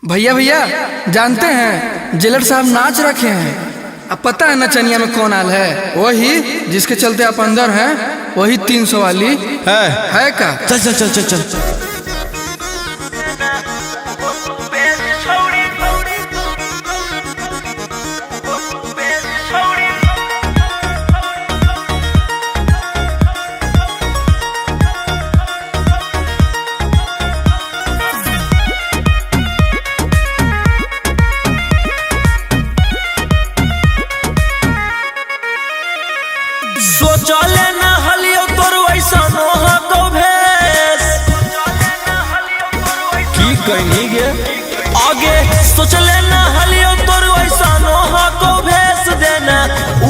भैया भैया जानते हैं जेलर साहब नाच रखे हैं। अब पता है नचनिया में कौन आल है? वही जिसके चलते आप अंदर हैं, वही 300 वाली है का? चल चल चल चल चल। सोचले ना हलियो तोर वैसा नोहा को भेस की कहनी गे आगे सोचले ना हलियो तोर वैसा नोहा को भेस देना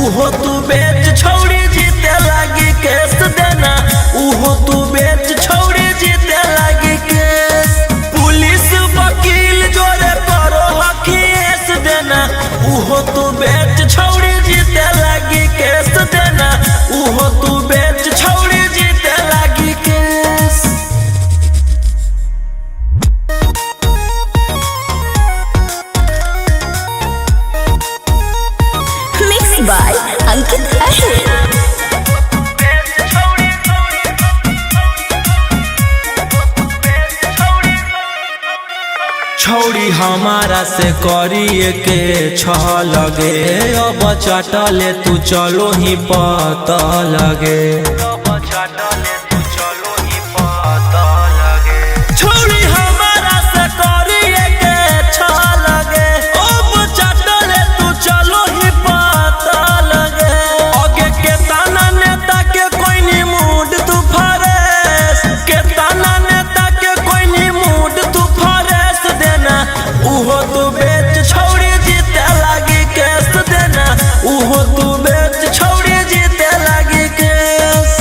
उहो तू बेच छोड़ी जीते लागी केस देना उहो तू बेच छोड़ी जीते लागी केस पुलिस वकील जोरे करो हकीस देना उहो तू बेच छोड़ी जीते लागी केस देना उहो तू बेच छोड़ी जीते लागी केस। Mixed by Ankit Ahir। छोड़ी हमारा से करिए के छह लगे अब चटले तू चलो ही पता लगे छोड़ी हमारा से करिए के छह लगे अब चटले तू चलो ही पता लगे आगे के ताना नेता के कोई नी मूड तू फरेस के ताना नेता के कोई नी मूड तू फरेस देना उहो तू बेच छोड़ी जीते लागी केस देना उहो तू बेच छोड़ी जीते लागी केस।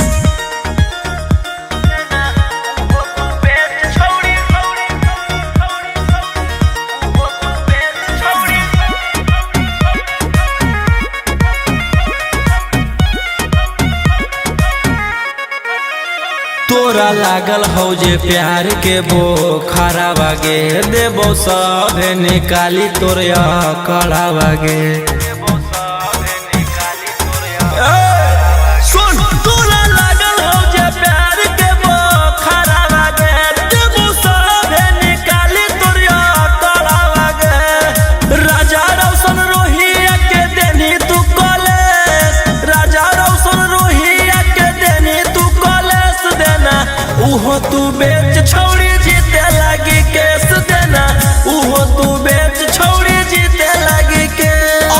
तोरा लागल हो जे प्यार के बोखारा बागे देबो सब निकाली तोर कड़ा बागे सुन तोरा लागल हो जे प्यार के बोखारा बागे देबो सब निकाली तोर कड़ा बागे राजा रौशन रोहिया के देनी तू कॉलेज राजा रौशन रोहिया के देनी तू कॉलेज देना उहो तू बेच छोड़ी जीते लागी केस देना उहो तू बेच छोड़ी जीते लागी केस।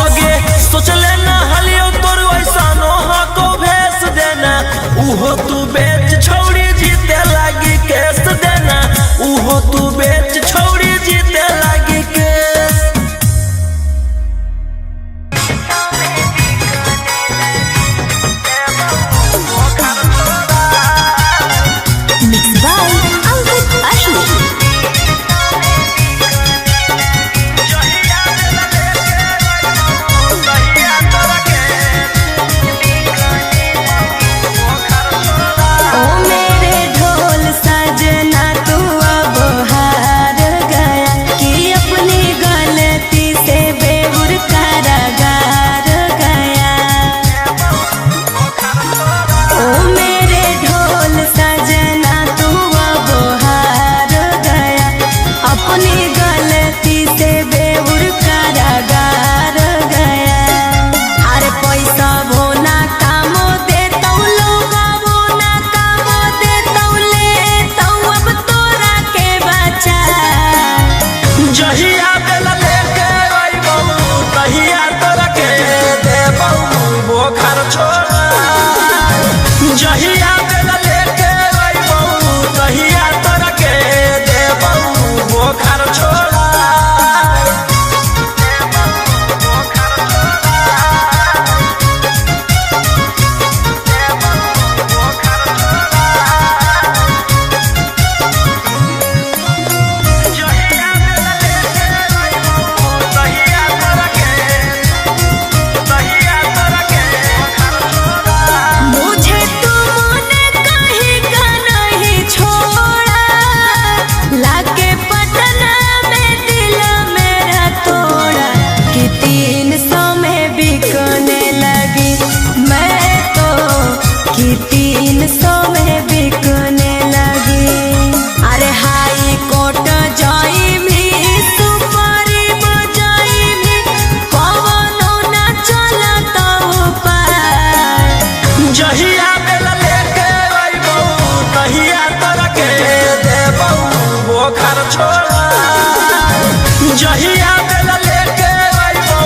जहिया बेला लेके आइबो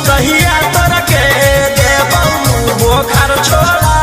तहिया तोरा के देबो बोखर छोड़ा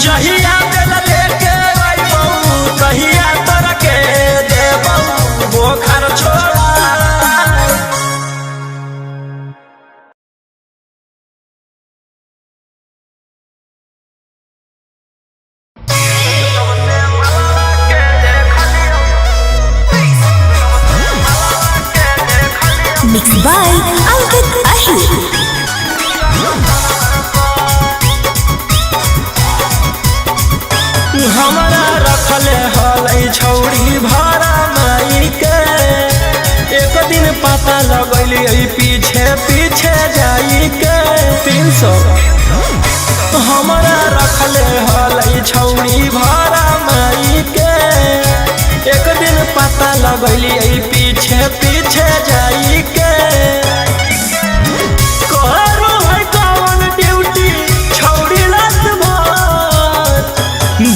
जहिया बेला लेके आइबो तहिया तोरा के देबो बोखर छोड़ा Mixed by Ankit Ahir. हमारा रखले हलै छौड़ी भाड़ा माई के एक दिन पता लगैली पीछे पीछे जाई के 300 हमारा रखले हलै छौड़ी भाड़ा माई के एक दिन पता लगैली पीछे पीछे जाई के करो है कौन ड्यूटी छौड़ी रात भर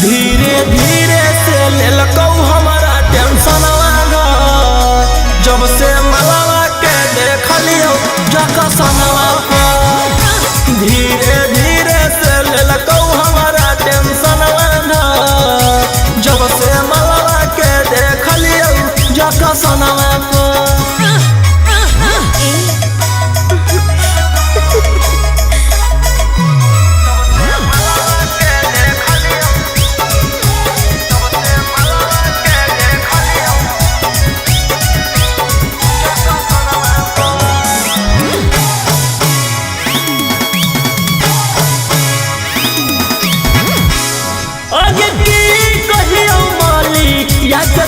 धीरे धीरे से लेलकौ हमारा टेंशनवा घर जब से मलावा के देखलियो जकसनवा पर धीरे धीरे से लेलकौ हमारा टेंशनवा घर जब से मलावा के देखलियो जकसनवा पर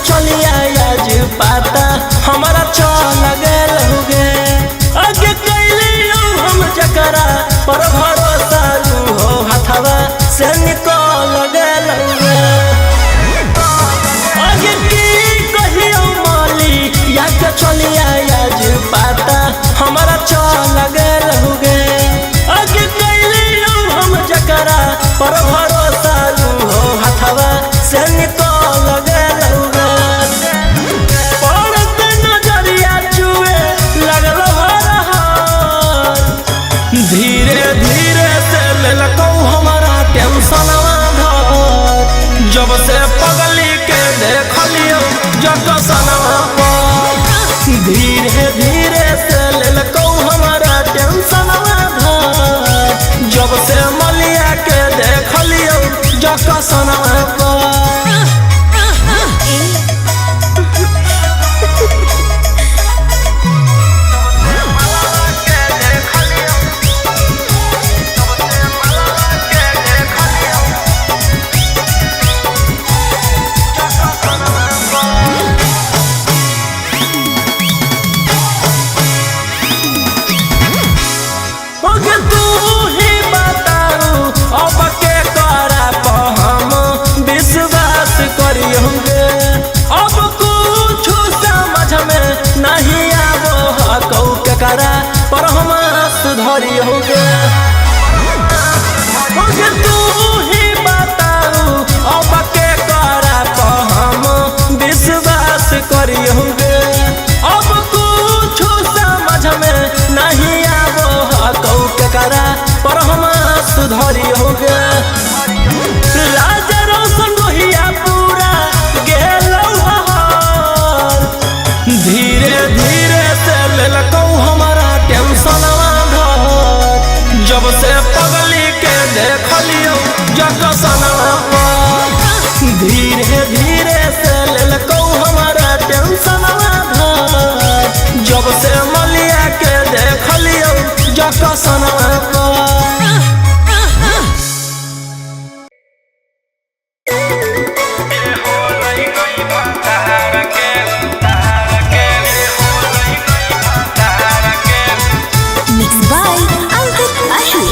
चलिया आज पाता हमारा चल गेल होगे आगे कैलियो हम जकरा पर भरोसा हो हथवा से निकल गेल होगे आगे की कहियो माली या के चलिया आज पाता हमारा चल गेल होगे आगे कैलियो हम जकरा पर भरोसा हो हथवा से निकल गेल होगे धीरे धीरे से लेलकौ हमारा टेंशनवा घर जब से पगली के देखलियो जकसनवा पर धीरे धीरे से लेलकौ हमारा टेंशनवा घर जब से मलिया के देखलियो जकसनवा पर पर हम सुधरी हो गए तू ही बताऊ अब के करा पर हम विश्वास करी होंगे अब कुछ समझ में नहीं आवो कौ के करा पर हम सुधरी हो गए राजा रोशन रोहिया पूरा गेलौ धीरे धीरे से लेलकौ हमारा टेंशन स्टेशन पर। Mixed by Ankit Ahir.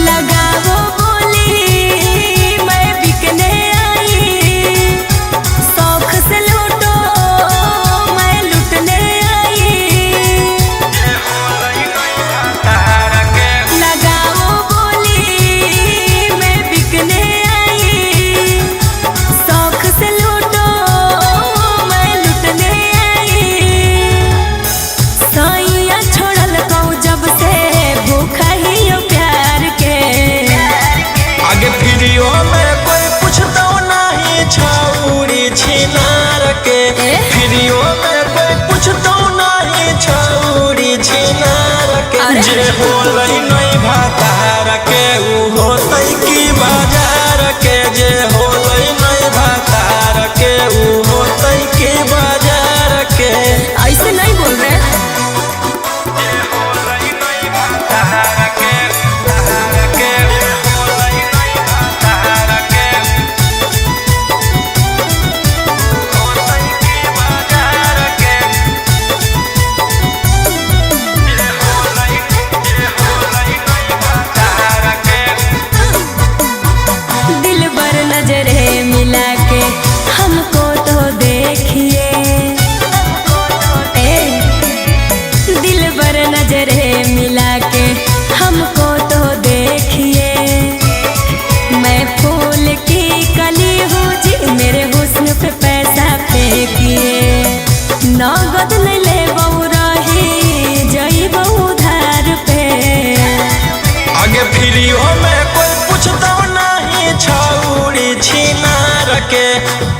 लगाओ बोली मैं बिकने आई, शौक से लूटो मैं लुटने आई। लगाओ बोली मैं बिकने आई, शौक से लूटो मैं लुटने आई। सैया छोड़ल कौ जब से भूखा ही हो प्यार के। आगे फिरियो में कोई पूछता नहीं छौरी छिनार के। फिरियो में कोई पूछता नहीं छौरी छिनार के। जे होलै नहीं भातार के ऊ होतै की बाजार के। जे होलै नहीं भातार के ऊ होतै की बाजार के। ऐसे नहीं बोल रहे। दिल बर नजरे मिला के हमको तो देखिए। दिल बर नजरे मिला के हमको तो देखिए। मैं फूल की कली हूँ जी, मेरे हुस्न पे पैसा फेंकिए। नगद नहीं ले बहु रही जई बहु धार पे। आगे फिरियो में कोई पूछता नहीं छौरी छिनार के।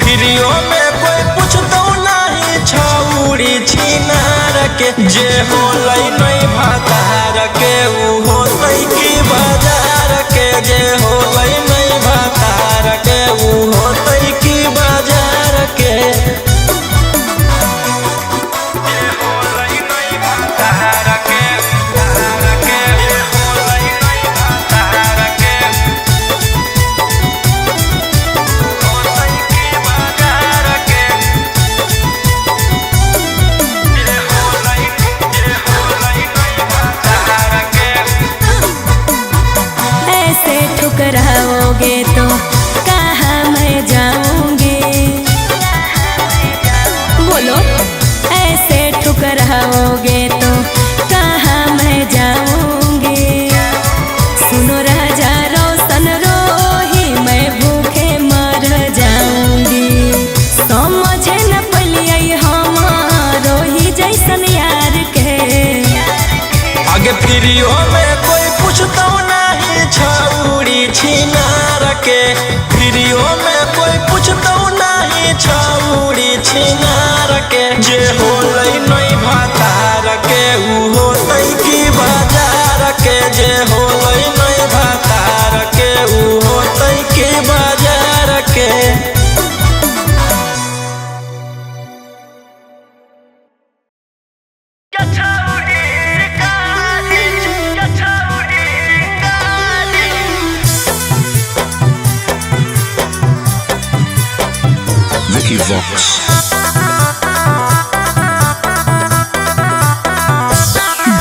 फिरियो में कोई पूछता नहीं छौरी छिनार के। जे होलै नहीं भातार के ऊ होतै की बाजार के। जे होलै नहीं भातार के ऊ होतै की बाजार के। ऐसे ठुकराओगे तो कहाँ मैं जाऊंगी। बोलो ऐसे ठुकराओगे तो कहाँ मैं जाऊंगी। सुनो राजा रोशन रोही मैं भूखे मर जाऊंगी। समझे न पलिए हमारो ही जैसन यार के। आगे फिरियो में कोई पूछता नहीं छौरी छिनार के। फिरियो में कोई पूछता नहीं छौरी छिनार के। जे होलै नहीं भातार के ऊ होतै की बाजार के। जे होलै नहीं भातार के ऊ होतै की बाजार के। Vicky Vox.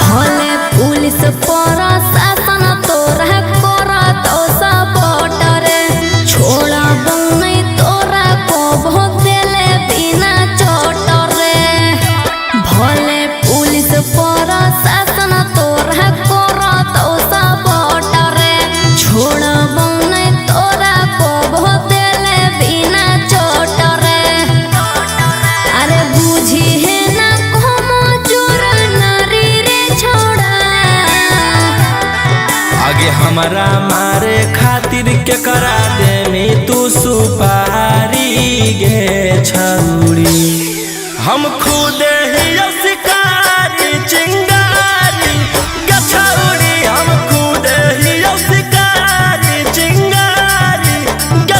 भले पुलिस प्रशासन तोरा करत सपोर्ट रे। छोड़ा नहीं तोरा को भोग देले बिना चोट रे। भले पुलिस प्रशासन तोरा करत सपोर्ट रे। छोड़ा नहीं तोरा को भोग देले बिना चोट रे। अरे बुझी है ना como जोर नारी रे छोड़ा। आगे हमारा मारे खातिर के करा देनी तू सुपारी गे छौरी। हम खुद ही शिकारी चिंगारी गे छौरी। हम खुद ही शिकारी चिंगारी गे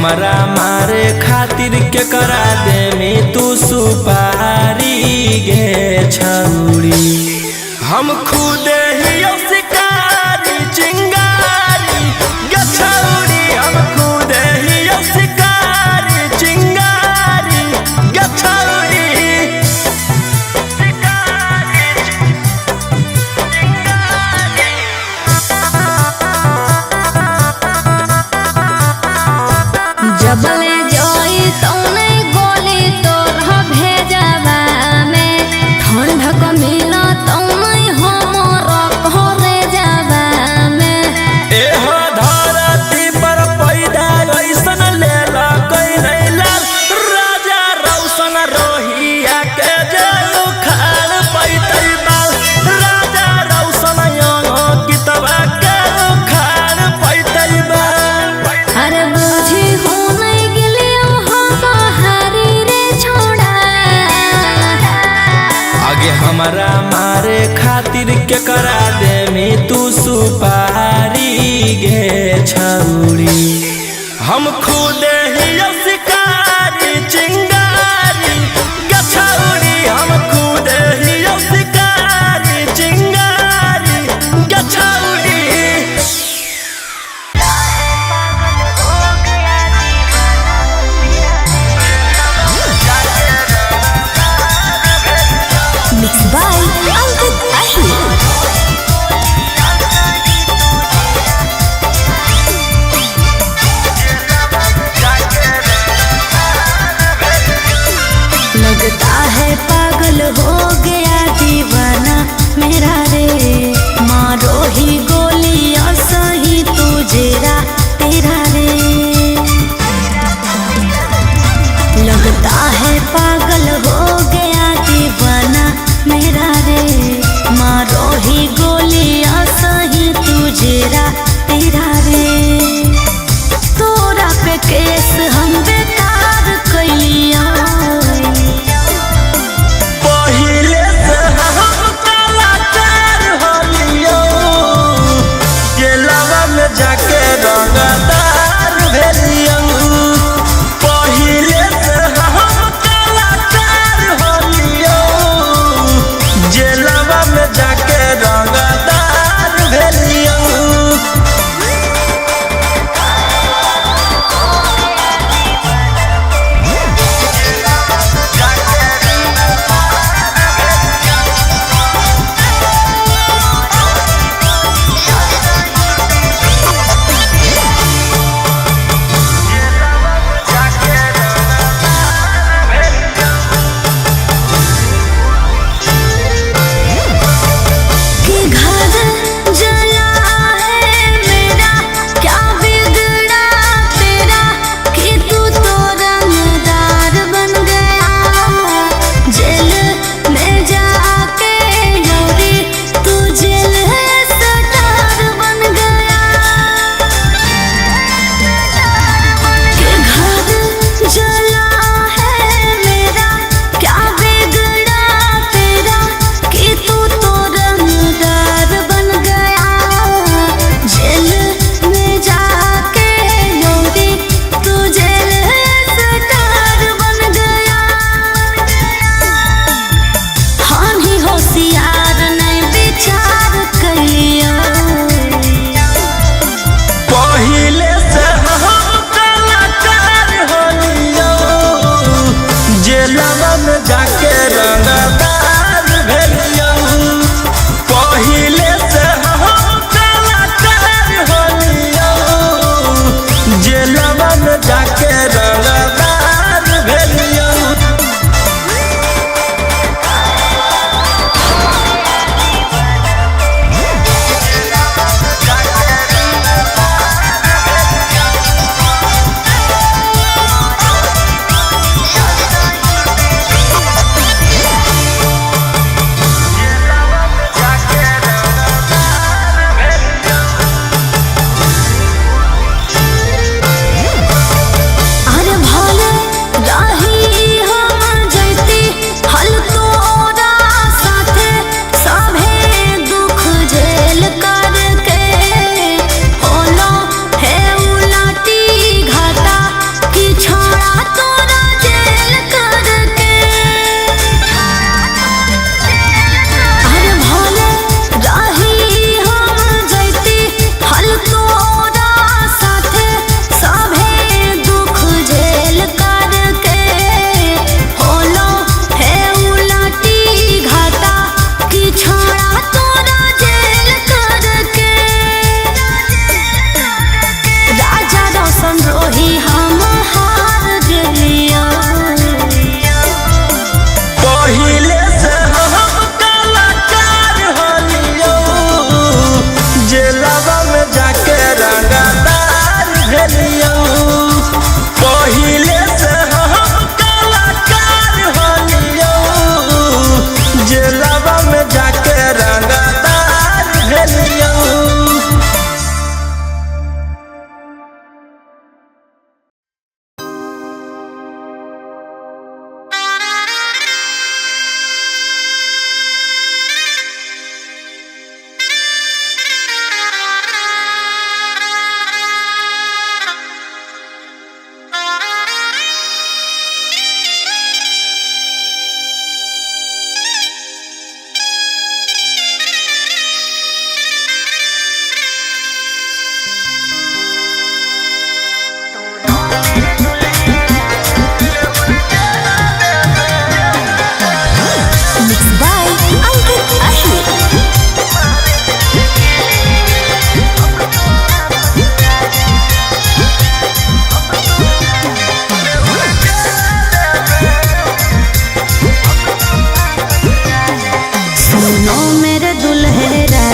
हमरा मारे खातिर के करा दे में तू सुपारी गे छौड़ी। हम खुद ही शिकारी चिंगारी गे छौड़ी, हम खुद ही शिकारी चिंगारी गे छौड़ी। जबले जोई तौने गोली तोर भेजवा में, ठंड क मिला तौने हमर घरे जावा में। एह धरती पर पैदा ऐसन लेला कैले लाल, राजा रौशन रोहिया के जे उखाड़ पैतै बाल। राजा रौशन गीतवा के उखाड़ पैतै बाल। अरे बुझी हो नहीं गिलियो हम हारी रे छोड़ा। आगे हमरा मारे खातिर के करा दे में तू सुपारी गे छौड़ी। हम खुद ही शिकारी चिंगारी गे छौड़ी, हम खुद ही शिकारी चिंगारी गे छौड़ी। Mixed by Ankit Ahir.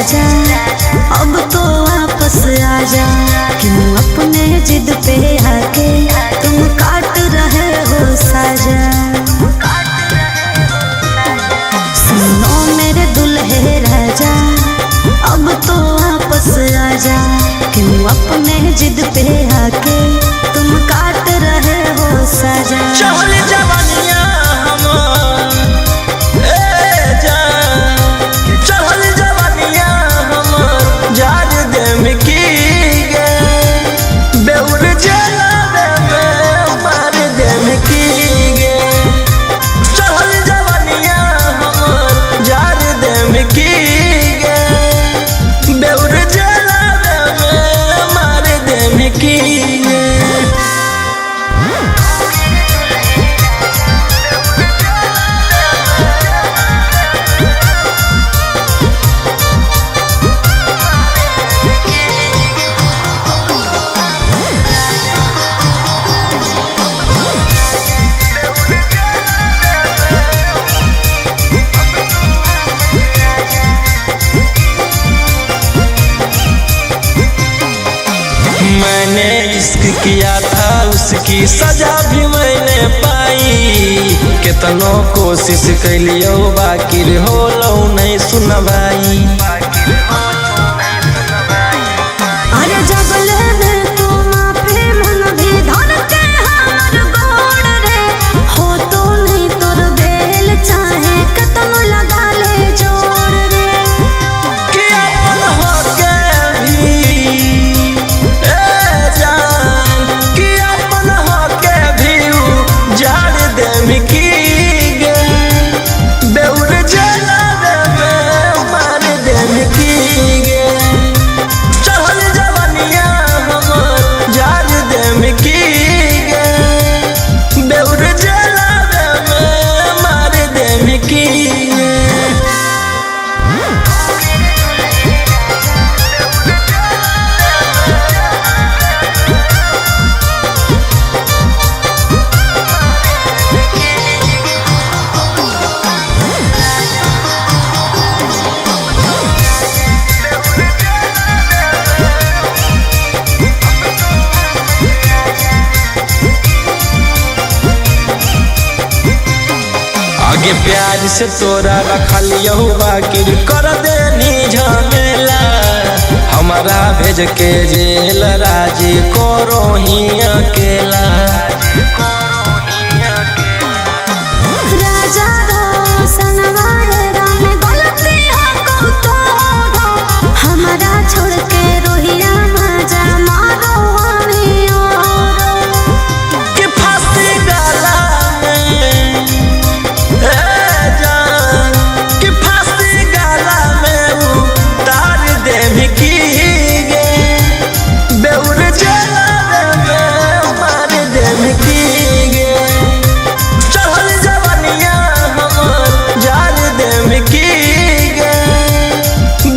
राजा अब तो वापस आजा, क्यों अपने जिद पे आके तुम काट रहे हो साजा। सुनो मेरे दुल्हे राजा अब तो वापस आजा, क्यों अपने जिद पे आके तुम काट रहे हो साजा। चहल जवानिया हमार चहल जवानिया हमार जार दे में की गे, बेउर जला में मार दे में की गे। चहल जवानिया हमार जार दे में की गे, बेउर जला में मार दे में की गे। मैंने इश्क किया था उसकी सजा भी मैंने पाई, कितनों कोशिश कैलियो बाकी हो लो नहीं सुनवाई। अरे जबले में तू माफी मन भी धन के हमर गोड़ रे, हो तो नहीं तोर बेल चाहे कतम लगा ले जोड़ रे। कि अपन होके भी कि अपन होके भी जाड़ दे में की गे, बेउर जला में मार दे में की गे। चहल जवानिया हमार जाड़ दे में की गे, बेउर जला में मार दे में की गे। आगे प्यार से तोरा रखलियो बाकी कर देनी झमेला, हमारा भेज के जेल राजी करो ही अकेला। राजा रोशन वाले राम गलती हो तो हमारा छोड़ के रोहिया मजा मारो हमें और। कि फांसी गला में जान, कि फांसी गला में उतार दे में की गे, बेउर जला में मार दे में की गे। चहल जवानिया हमार जार दे में की गे,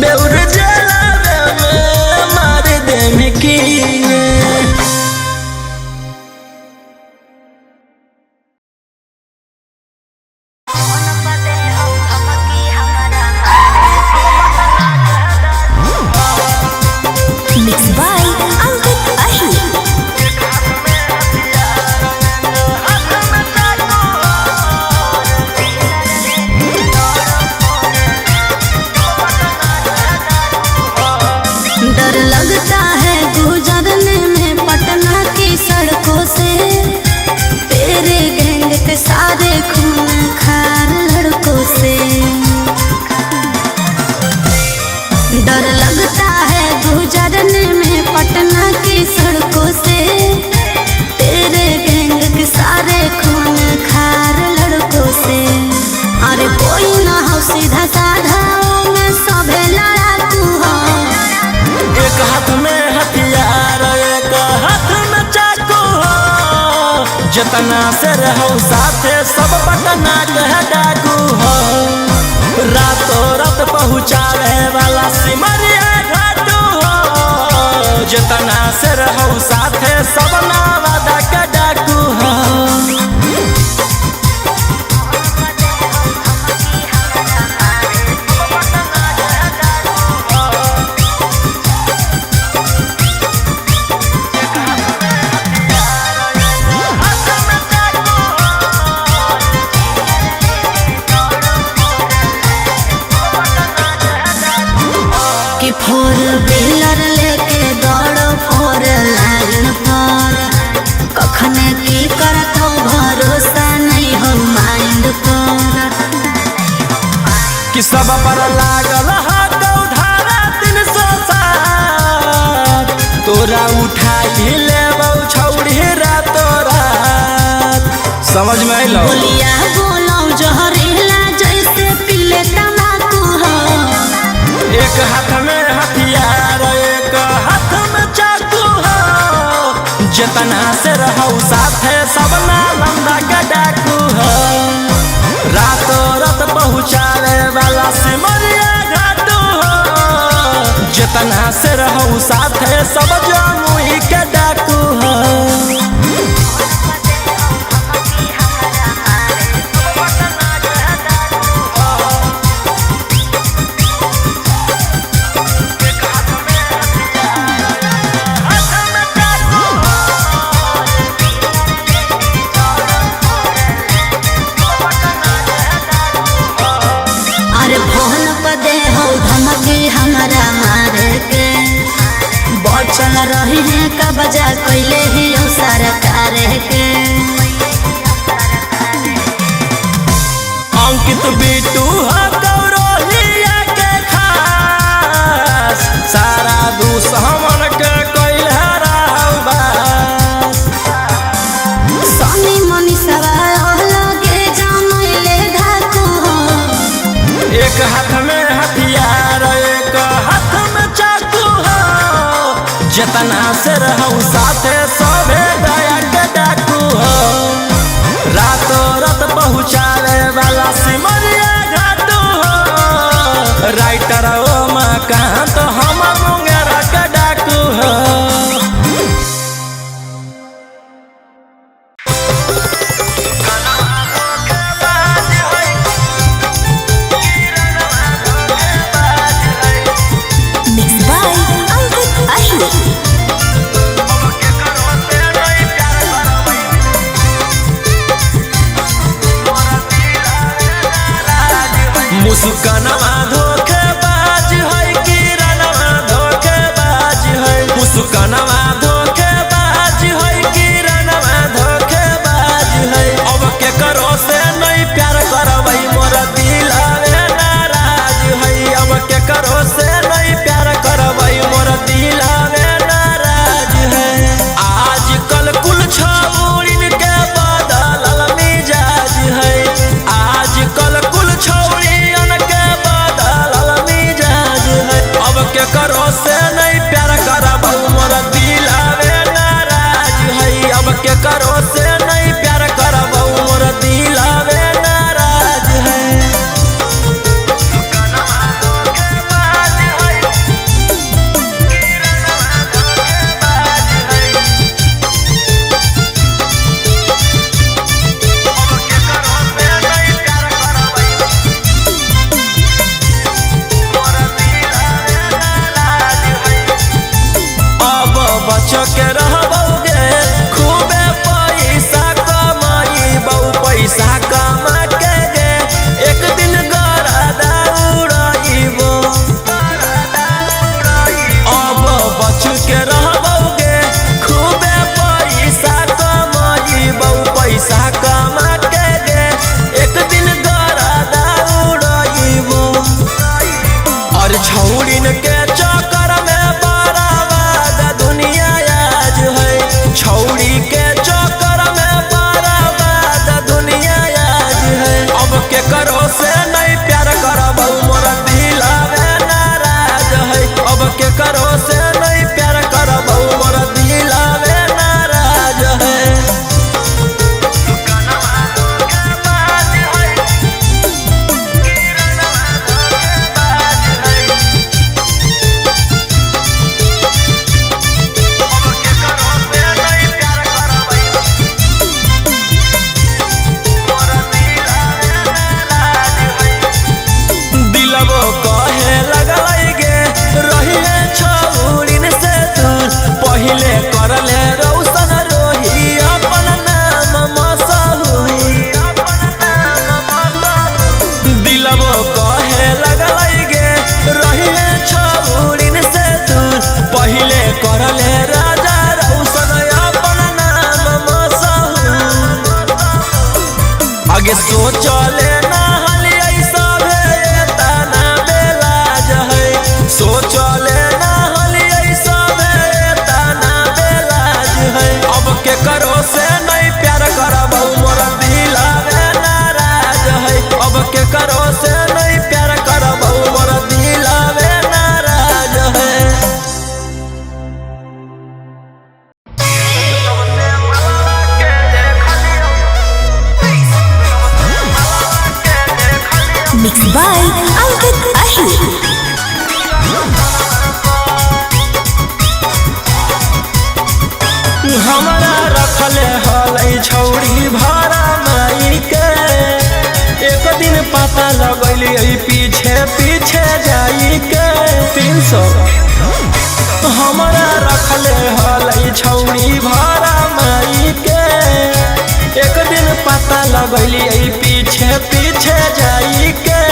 बेउर जला में मार दे में की गे। Mixed by Ankit Ahi। डर लगता है गुजरने में पटना की सड़कों से, तेरे गैंग के सारे खून खार लड़कों से। डर लगता है गुजरने में पटना की सड़कों से, तेरे गैंग के सारे खून खार लड़कों से। अरे कोई ना हो सीधा साधा में सभे लड़ाकू हो। एक हाथ में हथियार एक हाथ में चाकू हो, जतना से रहो साथे सब पटना के डाकू हो। रातों रात पहुँचावे वाला सिमरिया घाटू हो, जतना से रहो साथे सब नावादा के डाकू हो। फोर व्हीलर लेके दौड़ो फोर लाइन पर कखने की करत हो भरोसा नहीं हो माइंड पर कि सब पर लागल धारा 360 तोरा उठाई लेबौ छौड़ी रातो रात। समझ में आइलो? बोलिया बोलो जहरीला जैसे पीले तम्बाकू हो। एक हाथ में हथियार एक हाथ में चाकू हो। जितना से रहू साथे सब नालंदा का डाकू हो। रातों रात पहुँचावे वाला सिमरिया घाटू हो। जितना से रहू साथे सब जमुई के डाकू हो। अरे फोन पर दे हो धमकी हमारा मारे के बचल रही है का बजा कैले ही हो सरकार के। अंकित बिटू हो गौरलिया के खास सारा दुश्मन के कैल हराबास। सनी मनी सवाल लगे जमैले धाकू हो। एक हाथ में हथियार एक हाथ में चाकू हो। जितना से रहू साथे सभे दया के डाकू हो। रातों रात पहुँचावे वाला सिमरिया घाटू हो। राइटर ओ मकान तो हम मुंगेरा के डाकू हो। Mixed by Ankit Ahmed. मुस्कानवा धोखेबाज है किरणवा धोखेबाज है। मुस्कानवा धोखेबाज है किरणवा धोखेबाज है। अब के करो से नहीं प्यार करबै मोर दिल आवे नाराज है। अब के करो से नहीं प्यार करबै मोर दिल आवे नाराज है। आजकल कुल छौड़िन के बदलल मिजाज है। आजकल कुल छौड़ियन के बदलल मिजाज है। अब के करो से नहीं प्यार करबौ मोर दिल आवे नाराज है। अब के करो से नहीं प्यार करबौ मोर दिल आवे नाराज है। अब बच्चों के रहबोगे खूबे पैसा कमाईबौ पैसा कमा के गे एक दिन गरादा उड़ाईबो। अब बच्चों के रहबोगे खूबे पैसा कमाईबौ पैसा कमा के गे एक दिन गरादा उड़ाईबो। और छौड़िन के चक्कर में बर्बाद दुनिया आज है। 300 हमारा रखले हल छौड़ी भाड़ा माई के। एक दिन पता लगलिए पीछे पीछे जाई के।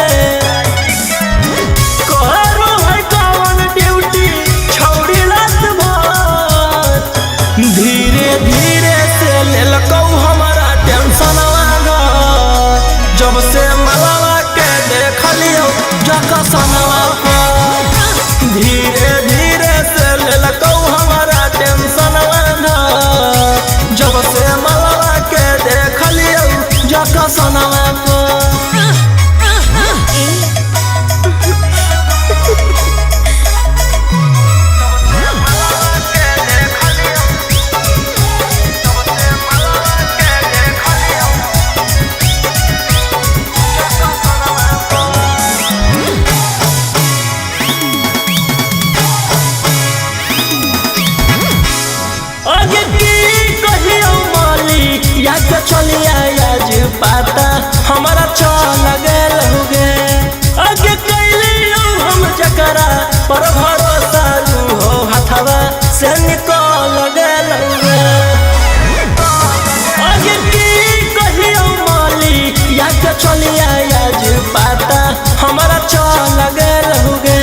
करो है कौन ड्यूटी छौड़ी रात भर, धीरे धीरे से लेलकौ हमारा टेंशनवा घर। जब से मलवा के देखलियो जकसनवा पर, धीरे धीरे से लेलकौ हमारा टेंशनवा घर। जब से मलवा के देखलियो जकसनवा पर। चलिया आज पाता हमारा चल गल हो गे। आगे कैलियो हम जकरा पर भरोसा हो हथवा से निकल गल हो गे। आगे की कहियो माली या के चलिया आज पाता हमारा चल गल हो गे।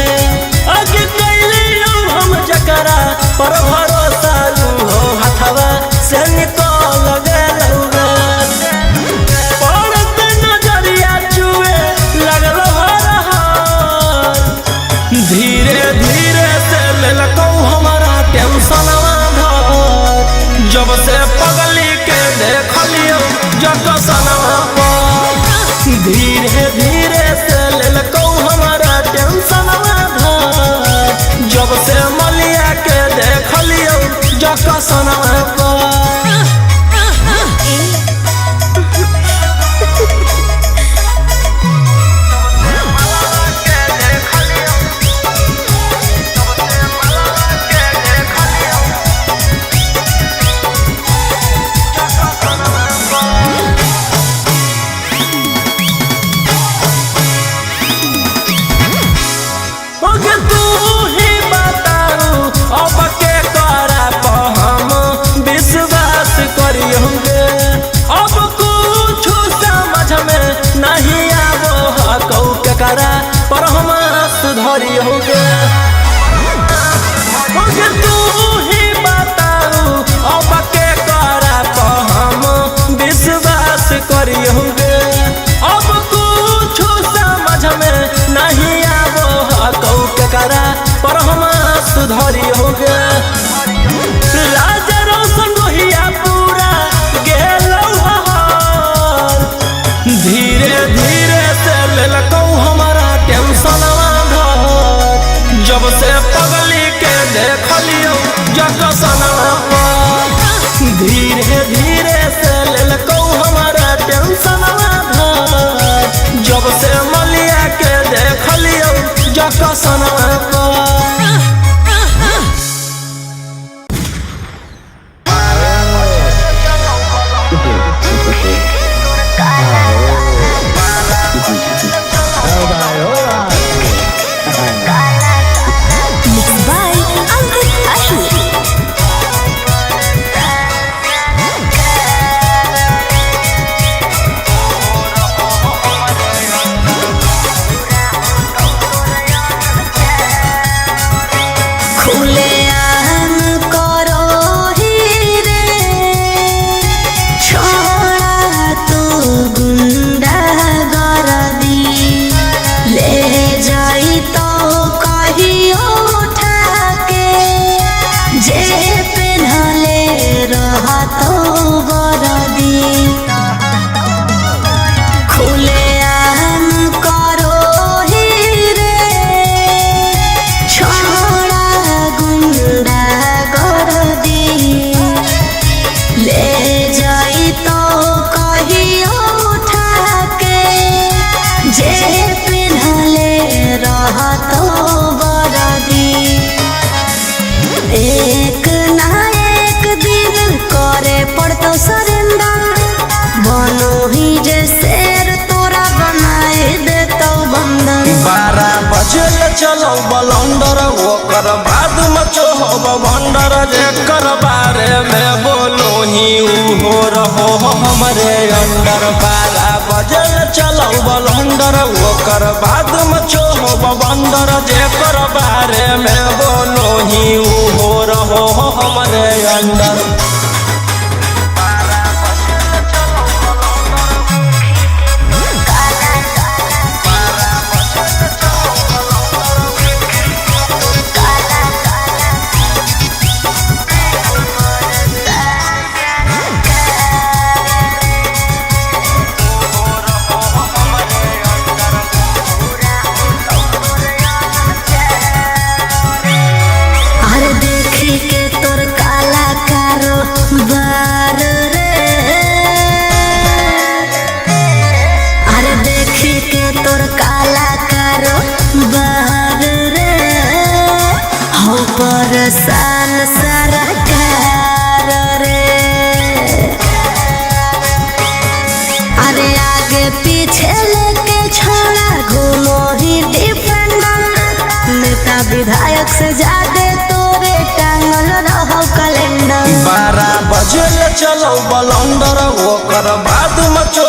आगे कैलियो हम जकरा पर भरोसा हो हथवा से निकल गल हो गे। धीरे धीरे से लेलकौ हमारा टेंशनवा घर। जब से पगली के देखलियो जकसनवा पर, धीरे धीरे से लेलकौ हमारा टेंशनवा घर। जब से मलिया के देखलियो जकसनवा पर। पर हम सुधरी हो गए। तू ही बताऊ अब के करा पर हम विश्वास करी होंगे। अब कुछ समझ में नहीं आवो कौ के करा पर हम सुधरी हो गए। राजा रोशन रोहिया पूरा गेलौ हाल, धीरे धीरे से लेलकौ हमारा टेंशनवा घर। जब से पगली के देखलियो जकसनवा पर, धीरे धीरे से लेलकौ हमारा टेंशनवा घर। जब से मलिया के देखलियो जकसनवा पर। छोड़ा गुन ओकर बाद मचो भंडर जेकर बारे में बोलो ही हो रहो हमरे अंडर 12 बजे चलो बलंडर ओकर बाद मचो भंडर जेकर बारे में बोलो ही हो रहो हमरे अंडर। सान सरकार रे अरे आगे पीछे लेके छोड़ा घूमो ही डिफेंडर नेता विधायक से ज्यादा तोरे टांगल रहो कैलेंडर। 12 बजे चलो बलंडर ओकर बाद मचो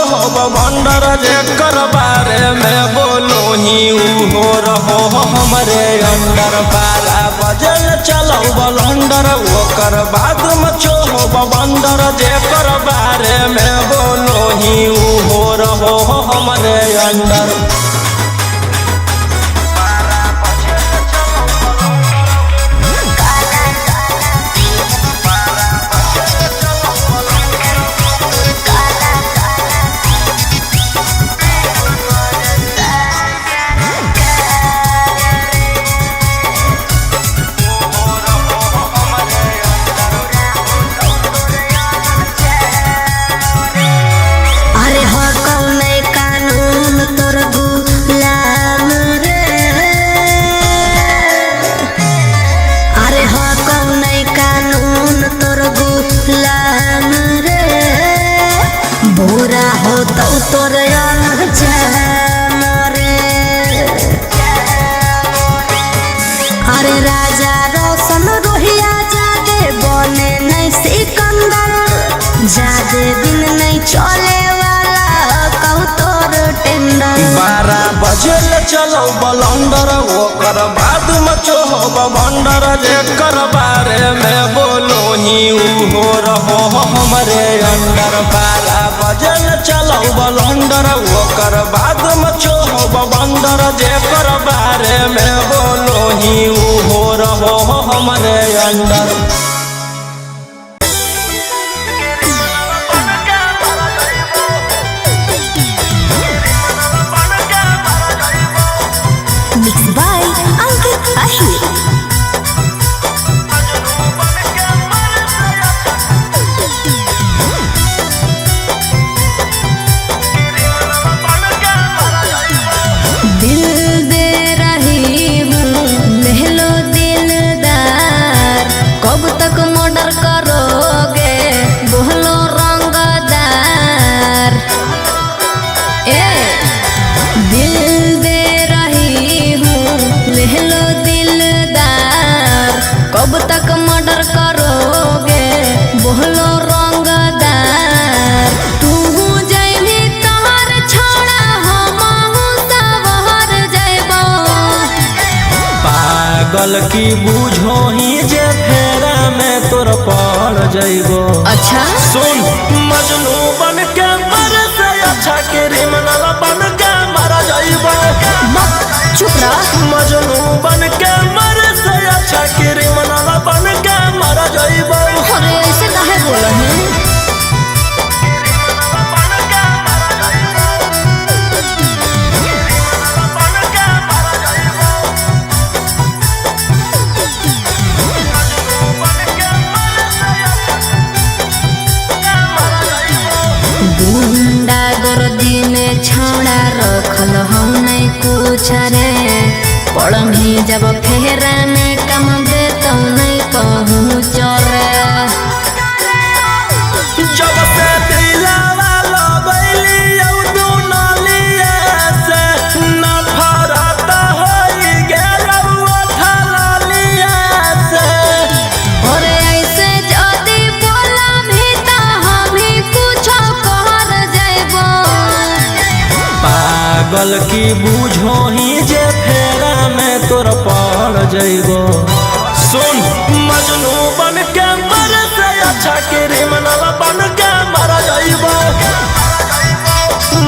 भंडर जेकर बारे में बोलो ही हो रहो हमरे अंडर। 12 बजे चलो बलंडर ओकर बाद मचो भंडर जेकर बारे में बोलो ही हो रहो हमरे अंडर। अरे राजा रोशन रोहिया जादे बने नहीं सिकंदर जादे दिन नहीं चले वाला कहू तोर टेंडर। 12 बजे चलो बलंडर ओकर बाद मचो भंडर जेकर बारे में बोलो ही हो रहो हमरे अंडर। 12 बजे चलो बलंडर ओकर बाद मचो भंडर जेकर बारे में बोलो ही हो रहो हमरे अंडर। मिक्स बाय अंकित अहिर। दिल दे रही हूँ ले लो दिलदार कब तक मर्डर करोगे बोलो रंगदार। ए दिल दे रही हूँ ले लो दिलदार कब तक मर्डर करोगे बोलो रंगदार। तू जैबी तोहर छोड़ा हमहू सबहर जैबो। पागल की बूझो ही जे फेरा में तोर पड़ जइबो। अच्छा सुन मजनू बन के मर से अच्छा क्रिमिनल बन के मर जइबो। चुप रह। मजनू बन के मर से अच्छा क्रिमिनल बन के मर जइबो। अरे ऐसे काहे बोल रहे हैं? गुंडा गर्दी में छौड़ा रखल हम नहीं कुछ रे पढ़म ही जब फे पागल की बूझो ही जे फेरा में तोर पड़ जइबो। सुन मजनू बन के मर से अच्छा क्रिमिनल बन के मर जइबो।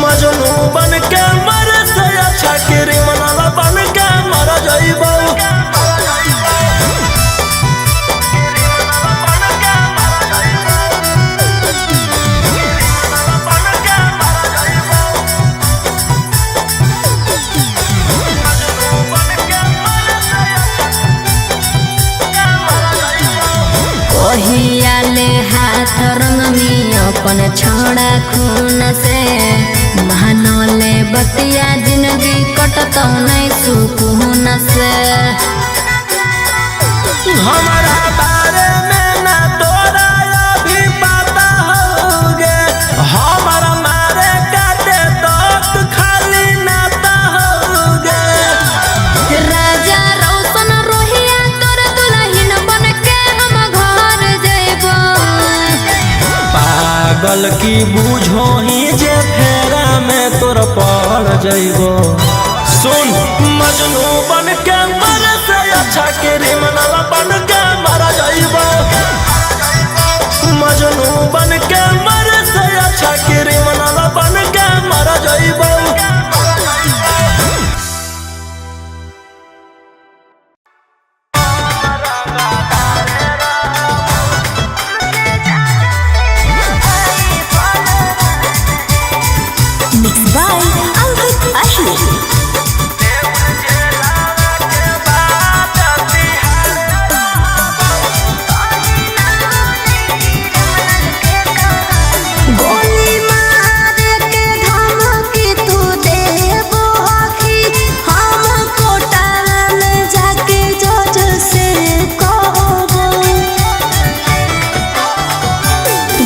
मजनू बन के मर से अच्छा क्रिमिनल बन के मर जइबो। ओहियाले हाथ रंगमी अपन छोड़ा खून से महानले बतिया जिंदगी कटतो नहीं सुकून से। हमारा बारे में ना तोरा अभी पता होगे। हमारा मारे काटे तो खाली नाता होगे। राजा रोशन रोहिया तोर दुल्हन बन के हम घर जइबो। पागल की बूझो ही जे फेरा में तोर पड़ जइबो। सुन मजनू बन के मर से अच्छा क्रिमिनल बन के मर जइबो। मजनू बन के मर से अच्छा क्रिमिनल बन के मर जइबो। Mixed by Albert Ashley. गोली मार के धमकी तू देबो आखी हम कोटा में जाके जज से कहबो।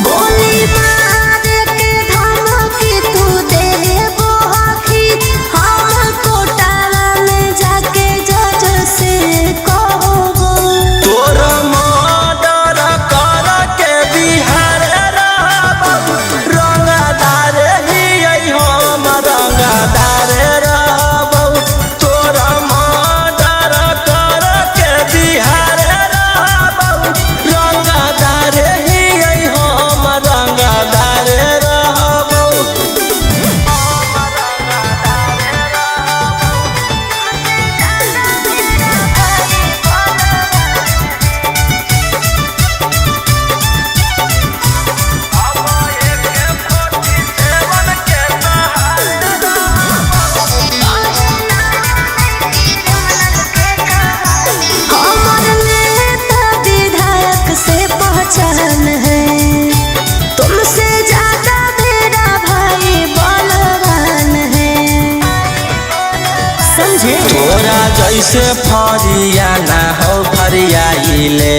गोली मार के धमकी तू देबो आखी हम कोटा में जाके जज से कहबो। तोर मर्डर कर के बिहार रहबो। रंगदार ही हम रंगदार रहबो। तोर मर्डर कर के बिहार रहबो। रंगदार ही हम रंगदार रहबो। हमर नेता विधायक से पहचान है। तुमसे ज्यादा मेरा भाई बलवान है। समझे? तोरा जैसे फरिया ना हो फरियाइले।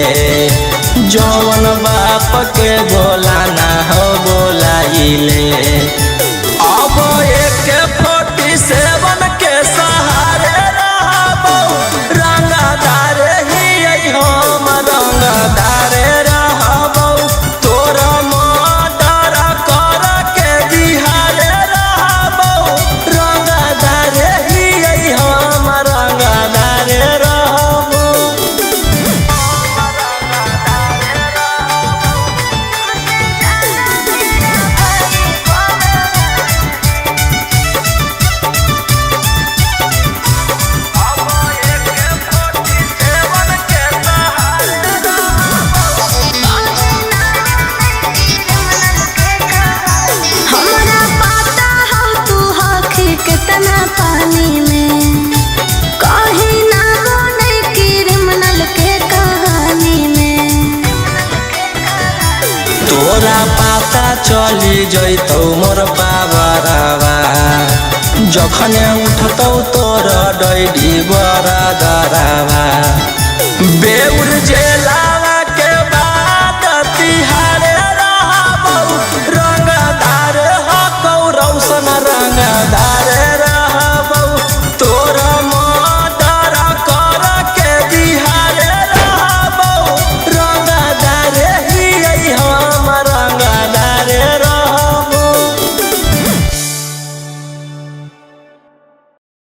जौन बाप के बोला ना हो बोलाइले। अब AK-47 के सहारे रहबो। रंगदार ही हम रंगदार रहबो। तोरा मर्डर कर के बिहार रहबो। रंगदार ही हम रंगदार रहबो। हमरा पता हो तू हखी कितना पानी में कहीं ना बने क्रिमिनल के कहानी में। तोरा पता चली जइतौ मोर बाबरवा। जखने उठतौ तोर डैडी बरदरवा। बेउर जे